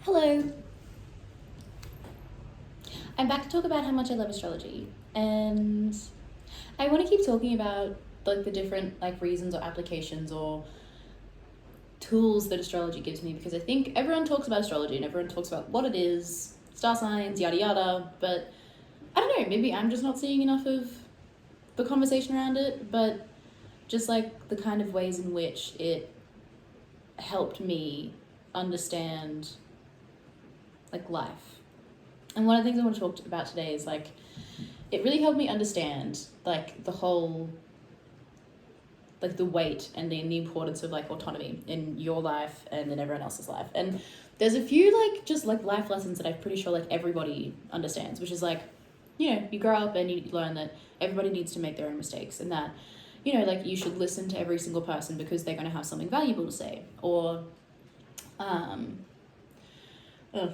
Hello. I'm back to talk about how much I love astrology, and I want to keep talking about like the different like reasons or applications or tools that astrology gives me, because I think everyone talks about astrology and everyone talks about what it is, star signs, yada yada, but I don't know, maybe I'm just not seeing enough of the conversation around it, but just like the kind of ways in which it helped me understand like life. And one of the things I want to talk about today is like it really helped me understand like the whole like the weight and the importance of like autonomy in your life and in everyone else's life. And there's a few like just like life lessons that I'm pretty sure like everybody understands, which is like, you know, you grow up and you learn that everybody needs to make their own mistakes, and that, you know, like you should listen to every single person because they're going to have something valuable to say. Or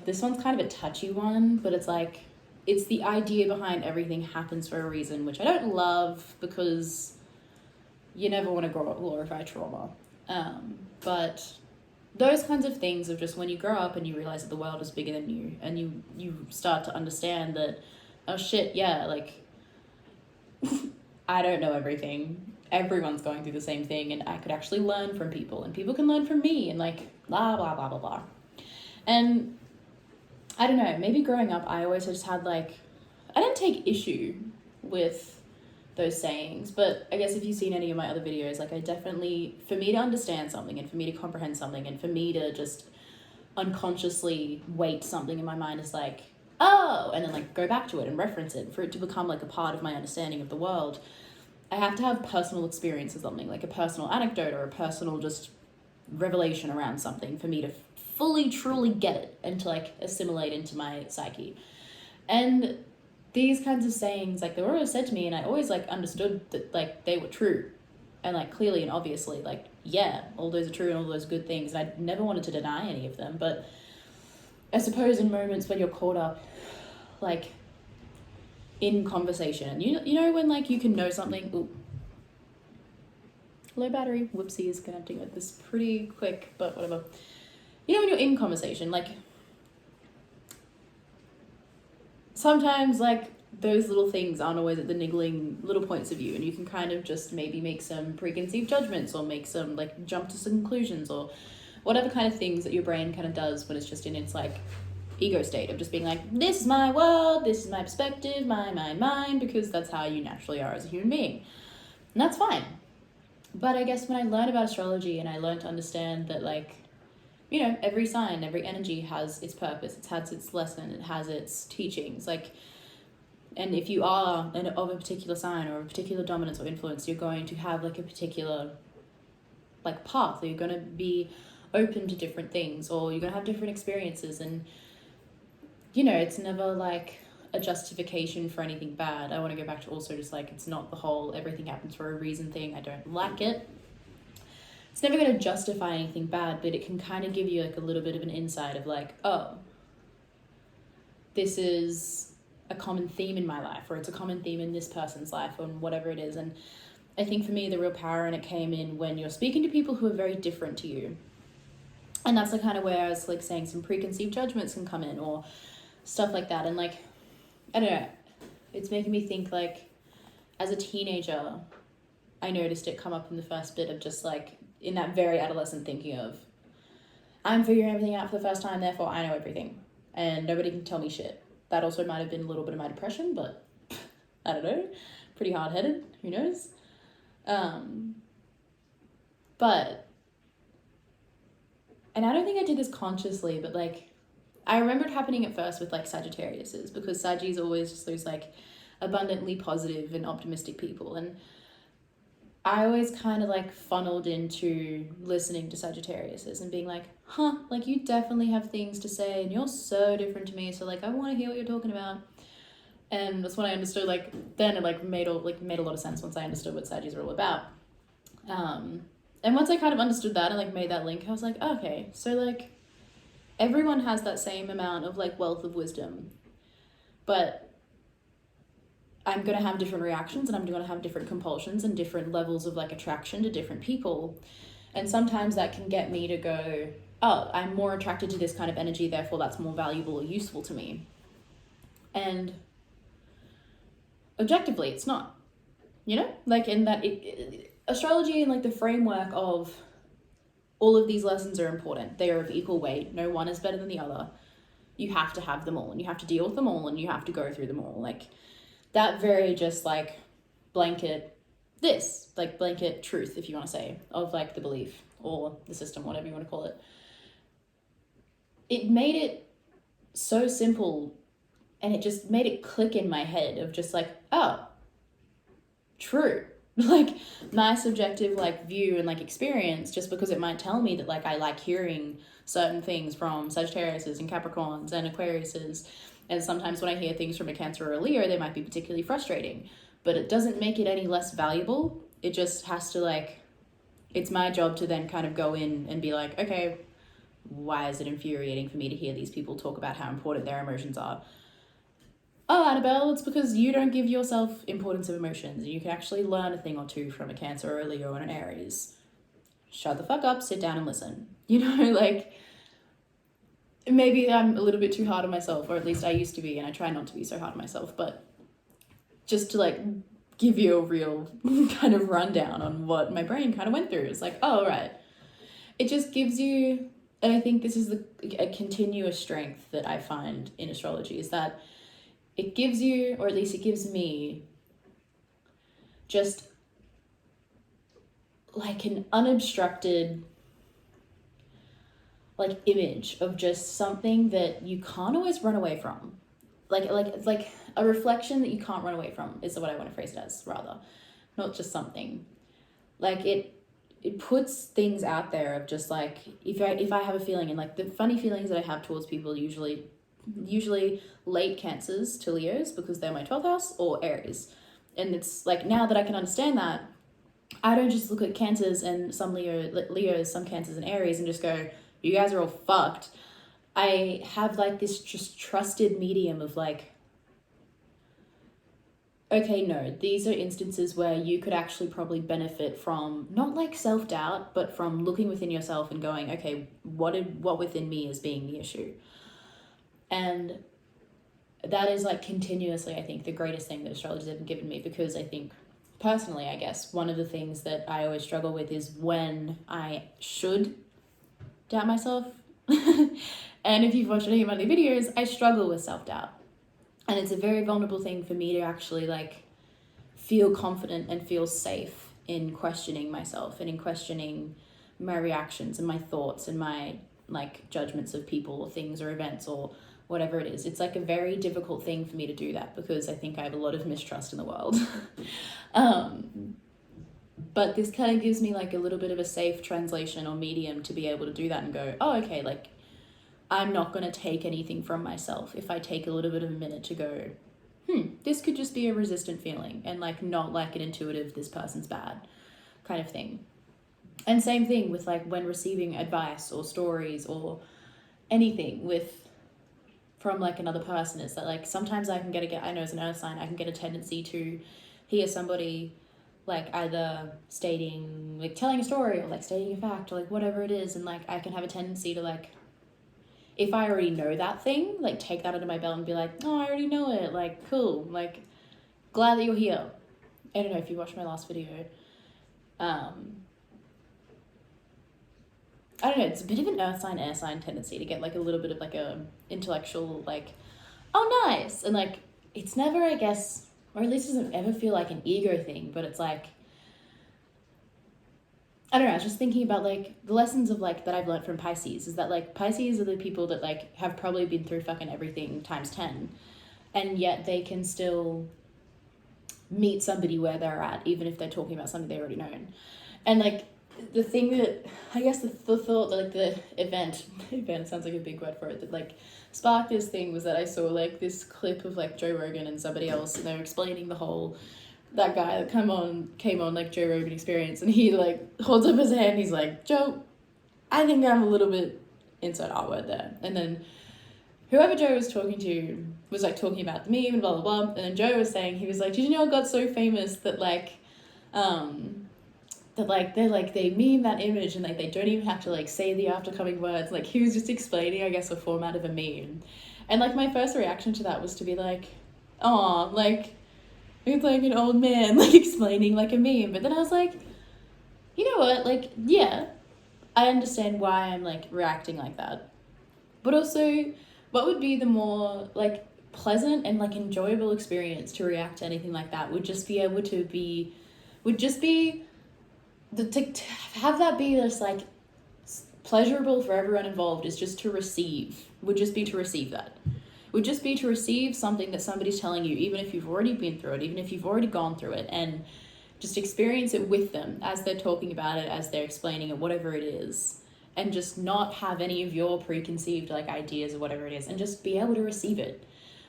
this one's kind of a touchy one, but it's like, it's the idea behind everything happens for a reason, which I don't love because you never want to glorify trauma. But those kinds of things of just when you grow up and you realize that the world is bigger than you, and you start to understand that, oh shit, yeah, like I don't know everything. Everyone's going through the same thing, and I could actually learn from people, and people can learn from me, and like blah blah blah blah blah. And I don't know, maybe growing up I always just had like, I didn't take issue with those sayings, but I guess if you've seen any of my other videos, like I definitely, for me to understand something and for me to comprehend something and for me to just unconsciously weight something in my mind as like, oh, and then like go back to it and reference it, for it to become like a part of my understanding of the world, I have to have personal experience of something, like a personal anecdote or a personal just revelation around something for me to fully truly get it and to like assimilate into my psyche. And these kinds of sayings, like they were always said to me, and I always like understood that like they were true, and like clearly and obviously, like yeah, all those are true and all those good things, and I never wanted to deny any of them. But I suppose in moments when you're caught up like in conversation, you know when like you can know something, ooh, low battery, whoopsies, connecting with this pretty quick, but whatever. You know when you're in conversation, like sometimes like those little things aren't always at the niggling little points of view, and you can kind of just maybe make some preconceived judgments or make some like jump to some conclusions or whatever kind of things that your brain kind of does when it's just in its like ego state of just being like, this is my world, this is my perspective, mine, because that's how you naturally are as a human being, and that's fine. But I guess when I learned about astrology and I learned to understand that like, you know, every sign, every energy has its purpose, it has its lesson, it has its teachings, like, and if you are of a particular sign or a particular dominance or influence, you're going to have like a particular like path, or you're going to be open to different things, or you're going to have different experiences. And you know, it's never like a justification for anything bad. I want to go back to also just like, it's not the whole everything happens for a reason thing. I don't like it. It's never going to justify anything bad, but it can kind of give you like a little bit of an insight of like, oh, this is a common theme in my life, or it's a common theme in this person's life, or whatever it is. And I think for me, the real power in it came in when you're speaking to people who are very different to you. And that's the kind of where I was like saying some preconceived judgments can come in or stuff like that. And like, I don't know, it's making me think like, as a teenager, I noticed it come up in the first bit of just like, in that very adolescent thinking of, I'm figuring everything out for the first time, therefore I know everything and nobody can tell me shit. That also might have been a little bit of my depression, but I don't know, pretty hard-headed, who knows? But, and I don't think I did this consciously, but like, I remember it happening at first with like Sagittariuses, because Sagi's always just those like abundantly positive and optimistic people. And I always kind of like funneled into listening to Sagittariuses and being like, huh, like you definitely have things to say and you're so different to me. So like, I want to hear what you're talking about. And that's when I understood, like, then it like made a lot of sense once I understood what Sagis are all about. And once I kind of understood that and like made that link, I was like, okay, so like everyone has that same amount of like wealth of wisdom, but I'm going to have different reactions and I'm going to have different compulsions and different levels of like attraction to different people. And sometimes that can get me to go, oh, I'm more attracted to this kind of energy, therefore that's more valuable or useful to me. And objectively, it's not, you know, like, in that astrology and like the framework of all of these lessons are important. They are of equal weight. No one is better than the other. You have to have them all, and you have to deal with them all, and you have to go through them all. Like, that very just like blanket blanket truth, if you want to say, of like the belief or the system, whatever you want to call it. It made it so simple, and it just made it click in my head of just like, oh, true. Like, my subjective like view and like experience, just because it might tell me that like I like hearing certain things from Sagittariuses and Capricorns and Aquariuses, and sometimes when I hear things from a Cancer or a Leo, they might be particularly frustrating, but it doesn't make it any less valuable. It just has to like, it's my job to then kind of go in and be like, okay, why is it infuriating for me to hear these people talk about how important their emotions are? Oh, Annabelle, it's because you don't give yourself importance of emotions. You can actually learn a thing or two from a Cancer or a Leo and an Aries. Shut the fuck up, sit down and listen. You know, like, maybe I'm a little bit too hard on myself, or at least I used to be, and I try not to be so hard on myself, but just to like give you a real kind of rundown on what my brain kind of went through. It's like, oh, right. It just gives you, and I think this is a continuous strength that I find in astrology, is that it gives you, or at least it gives me, just like an unobstructed like image of just something that you can't always run away from. Like a reflection that you can't run away from is what I want to phrase it as, rather. Not just something. Like, it puts things out there of just like, if I have a feeling, and like the funny feelings that I have towards people usually late Cancers to Leos, because they're my 12th house, or Aries. And it's like, now that I can understand that, I don't just look at Cancers and some Leos, some Cancers and Aries, and just go, you guys are all fucked. I have like this just trusted medium of like, okay, no, these are instances where you could actually probably benefit from not like self-doubt, but from looking within yourself and going, okay, what within me is being the issue? And that is like continuously, I think, the greatest thing that astrology's ever given me, because I think personally, I guess, one of the things that I always struggle with is when I should doubt myself. And if you've watched any of my other videos, I struggle with self-doubt. And it's a very vulnerable thing for me to actually like feel confident and feel safe in questioning myself and in questioning my reactions and my thoughts and my like judgments of people or things or events or whatever it is. It's like a very difficult thing for me to do that, because I think I have a lot of mistrust in the world. But this kind of gives me like a little bit of a safe translation or medium to be able to do that and go, oh, okay, like, I'm not going to take anything from myself if I take a little bit of a minute to go, this could just be a resistant feeling, and like not like an intuitive, this person's bad kind of thing. And same thing with like when receiving advice or stories or anything from like another person, is that like sometimes I know as an earth sign, I can get a tendency to hear somebody like either stating, like telling a story or like stating a fact or like whatever it is, and like I can have a tendency to like, if I already know that thing, like take that under my belt and be like, oh, I already know it, like cool, like glad that you're here. I don't know if you watched my last video. I don't know, it's a bit of an earth sign, air sign tendency to get like a little bit of like a intellectual like, oh nice, and like it's never, I guess, or at least it doesn't ever feel like an ego thing, but it's like, I don't know, I was just thinking about like the lessons of like that I've learned from Pisces, is that like Pisces are the people that like have probably been through fucking everything times 10, and yet they can still meet somebody where they're at, even if they're talking about something they already known. And like the thing that, I guess the thought, like the event sounds like a big word for it, that like sparked this thing was that I saw like this clip of like Joe Rogan and somebody else, and they were explaining the whole, that guy that came on like Joe Rogan Experience, and he like holds up his hand, he's like, Joe, I think I'm a little bit inside our word there. And then whoever Joe was talking to was like talking about the meme and blah blah blah, and then Joe was saying, he was like, did you know it got so famous that like that like they meme that image and like they don't even have to like say the aftercoming words. Like he was just explaining, I guess, the format of a meme. And like my first reaction to that was to be like, oh, like it's like an old man like explaining like a meme. But then I was like, you know what, like, yeah, I understand why I'm like reacting like that. But also, what would be the more like pleasant and like enjoyable experience to react to anything like that would just be able to be, would just be to have that be just like pleasurable for everyone involved, is just to receive, would just be to receive that. Would just be to receive something that somebody's telling you, even if you've already been through it, even if you've already gone through it, and just experience it with them as they're talking about it, as they're explaining it, whatever it is, and just not have any of your preconceived like ideas or whatever it is, and just be able to receive it.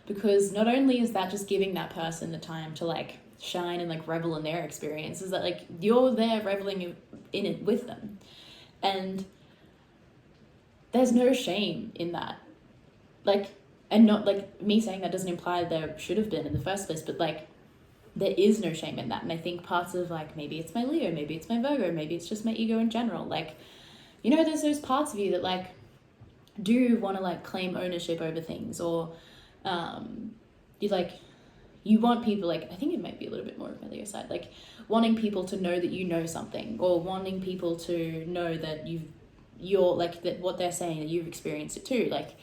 Because not only is that just giving that person the time to like shine and like revel in their experience, is that like you're there reveling in it with them, and there's no shame in that. Like, and not like me saying that doesn't imply there should have been in the first place, but like there is no shame in that. And I think parts of like, maybe it's my Leo, maybe it's my Virgo, maybe it's just my ego in general, like, you know, there's those parts of you that like do want to like claim ownership over things, or you want people, like, I think it might be a little bit more of my Leo side, like wanting people to know that you know something, or wanting people to know that you're like, that what they're saying, that you've experienced it too. Like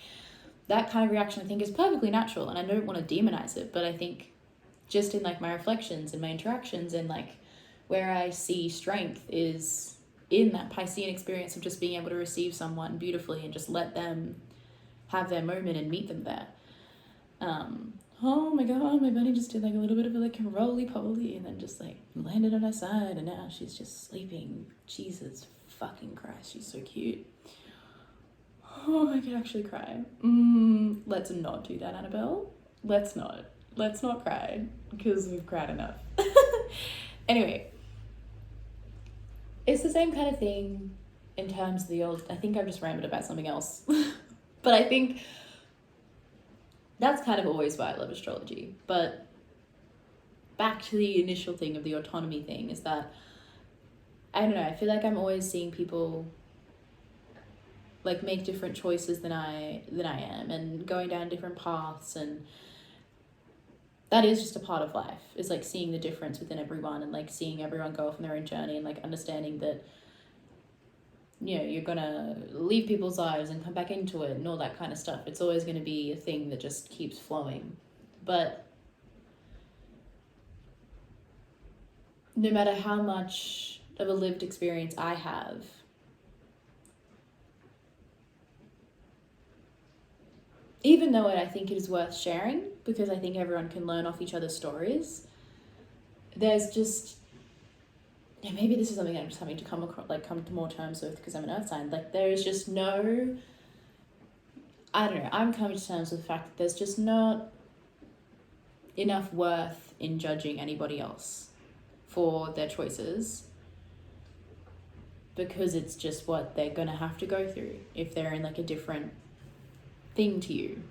that kind of reaction I think is perfectly natural, and I don't want to demonize it, but I think just in like my reflections and my interactions and like where I see strength is in that Piscean experience of just being able to receive someone beautifully and just let them have their moment and meet them there. Oh my god, my bunny just did like a little bit of a like roly-poly and then just like landed on her side, and now she's just sleeping. Jesus fucking Christ, she's so cute. Oh, I could actually cry. Let's not do that, Annabelle. Let's not cry, because we've cried enough. Anyway, it's the same kind of thing in terms of the old, I think I've just rambled about something else. But I think that's kind of always why I love astrology. But back to the initial thing of the autonomy thing, is that, I don't know, I feel like I'm always seeing people like make different choices than I am, and going down different paths, and that is just a part of life, is like seeing the difference within everyone, and like seeing everyone go off on their own journey, and like understanding that, you know, you're gonna leave people's lives and come back into it and all that kind of stuff. It's always going to be a thing that just keeps flowing. But no matter how much of a lived experience I have, even though I think it is worth sharing, because I think everyone can learn off each other's stories, there's just, yeah, maybe this is something I'm just having to come to more terms with because I'm an earth sign. Like there is just no, I don't know, I'm coming to terms with the fact that there's just not enough worth in judging anybody else for their choices, because it's just what they're gonna have to go through if they're in like a different thing to you,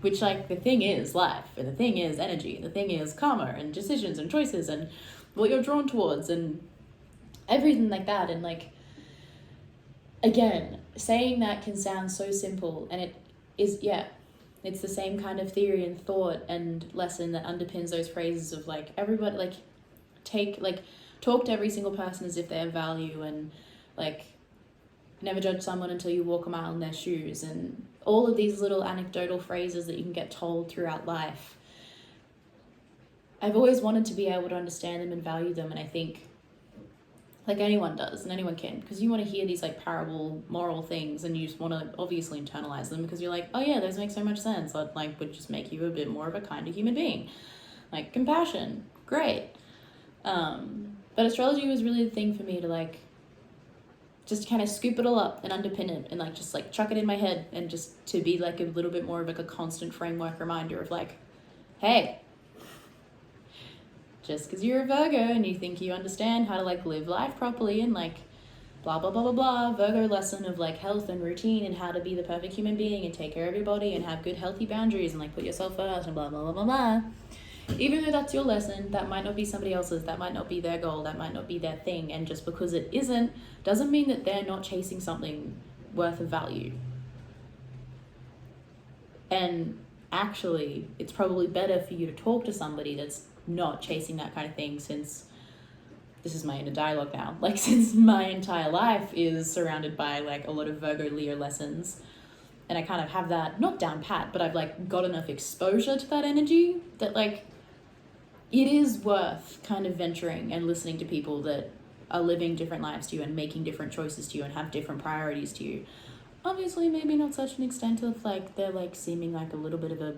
which like the thing is life, and the thing is energy, and the thing is karma and decisions and choices and what you're drawn towards and everything like that. And like, again, saying that can sound so simple, and it is, yeah, it's the same kind of theory and thought and lesson that underpins those phrases of like, everybody, like talk to every single person as if they have value, and like never judge someone until you walk a mile in their shoes, and all of these little anecdotal phrases that you can get told throughout life. I've always wanted to be able to understand them and value them, and I think like anyone does, and anyone can, because you want to hear these like parable moral things, and you just want to obviously internalize them because you're like, oh yeah, those make so much sense. That like would just make you a bit more of a kinder human being. Like compassion, great. But astrology was really the thing for me to like just kind of scoop it all up and underpin it, and like just like chuck it in my head, and just to be like a little bit more of like a constant framework reminder of like, hey, just because you're a Virgo and you think you understand how to like live life properly and like blah blah blah blah blah, Virgo lesson of like health and routine and how to be the perfect human being and take care of your body and have good healthy boundaries and like put yourself first and blah blah blah blah blah, Even though that's your lesson, that might not be somebody else's, that might not be their goal, that might not be their thing. And just because it isn't, doesn't mean that they're not chasing something worth of value. And actually, it's probably better for you to talk to somebody that's not chasing that kind of thing, since this is my inner dialogue now, like, since my entire life is surrounded by like a lot of Virgo Leo lessons, and I kind of have that not down pat, but I've like got enough exposure to that energy that like it is worth kind of venturing and listening to people that are living different lives to you and making different choices to you and have different priorities to you. Obviously, maybe not such an extent of like they're like seeming like a little bit of a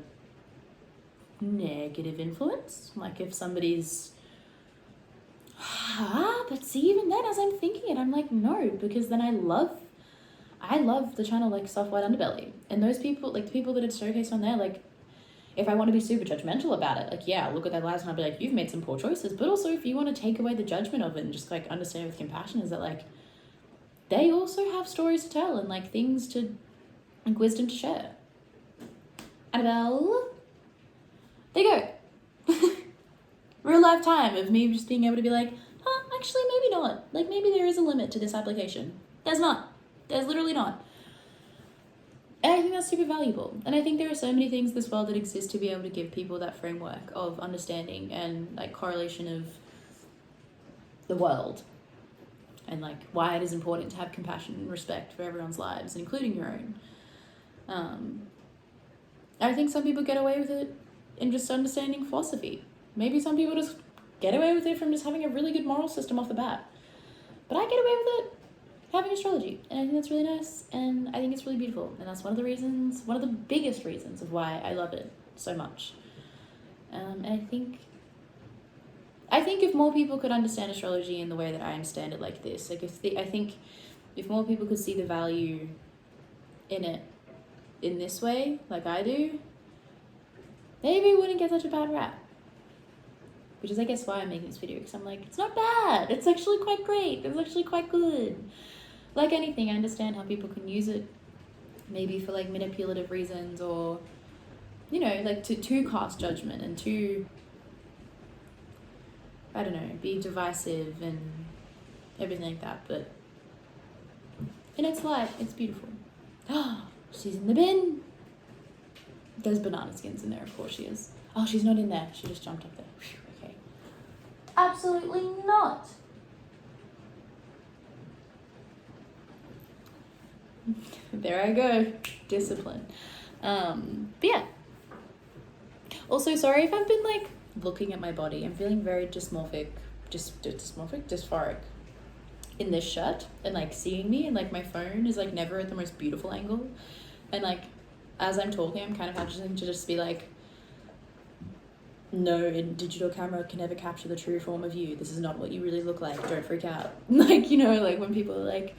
negative influence. Like if somebody's but see, even then, as I'm thinking it, I'm like, no, because then I love the channel like Soft White Underbelly, and those people, like the people that it's showcased on there, like if I want to be super judgmental about it, like, yeah, I'll look at their lives and I'll be like, you've made some poor choices. But also, if you want to take away the judgment of it and just like understand with compassion, is that like they also have stories to tell and like things to, like, wisdom to share. Annabelle, there you go. Real life time of me just being able to be like, actually maybe not. Like maybe there is a limit to this application. There's not. There's literally not. And I think that's super valuable. And I think there are so many things in this world that exist to be able to give people that framework of understanding and like correlation of the world. And like why it is important to have compassion and respect for everyone's lives, including your own. I think some people get away with it in just understanding philosophy. Maybe some people just get away with it from just having a really good moral system off the bat. But I get away with it having astrology. And I think that's really nice. And I think it's really beautiful. And that's one of the reasons, one of the biggest reasons of why I love it so much. And I think if more people could understand astrology in the way that I understand it like this, like I think if more people could see the value in it in this way, like I do, maybe we wouldn't get such a bad rap. Which is, I guess, why I'm making this video, because I'm like, it's not bad. It's actually quite great. It's actually quite good. Like anything, I understand how people can use it, maybe for like manipulative reasons, or, you know, like to cast judgment and to, I don't know, be divisive and everything like that. But in its light, it's beautiful. Oh, she's in the bin. There's banana skins in there, of course she is. Oh, she's not in there. She just jumped up there. Whew. Absolutely not. There I go. Discipline. But yeah. Also, sorry if I've been like looking at my body. I'm feeling very dysmorphic in this shirt, and like seeing me, and like my phone is like never at the most beautiful angle, and like as I'm talking, I'm kind of having to just be like, no, a digital camera can never capture the true form of you. This is not what you really look like. Don't freak out. Like, you know, like when people are like,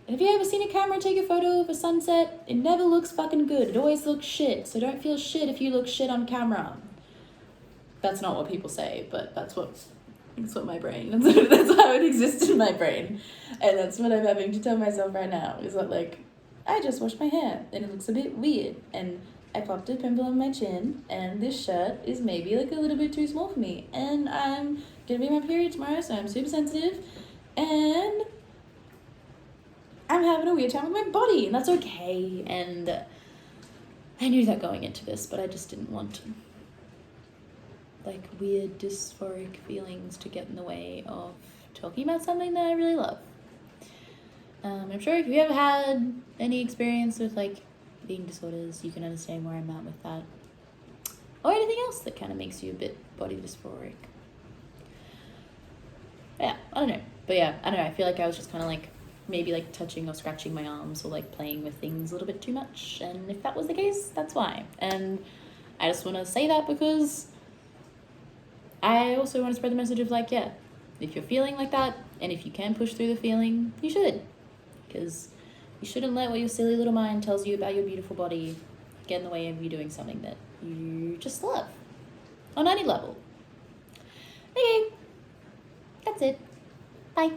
have you ever seen a camera take a photo of a sunset? It never looks fucking good. It always looks shit. So don't feel shit if you look shit on camera. That's not what people say, but that's what my brain, that's how it exists in my brain. And that's what I'm having to tell myself right now, is that like, I just washed my hair and it looks a bit weird, and I popped a pimple on my chin, and this shirt is maybe like a little bit too small for me, and I'm gonna be on my period tomorrow, so I'm super sensitive, and I'm having a weird time with my body, and that's okay. And I knew that going into this, but I just didn't want like weird dysphoric feelings to get in the way of talking about something that I really love. I'm sure if you ever had any experience with like eating disorders, you can understand where I'm at with that, or anything else that kind of makes you a bit body dysphoric. Yeah, I don't know. But yeah, I don't know. I feel like I was just kind of like maybe like touching or scratching my arms or like playing with things a little bit too much. And if that was the case, that's why. And I just want to say that because I also want to spread the message of like, yeah, if you're feeling like that, and if you can push through the feeling, you should. Because you shouldn't let what your silly little mind tells you about your beautiful body get in the way of you doing something that you just love on any level. Okay, that's it. Bye.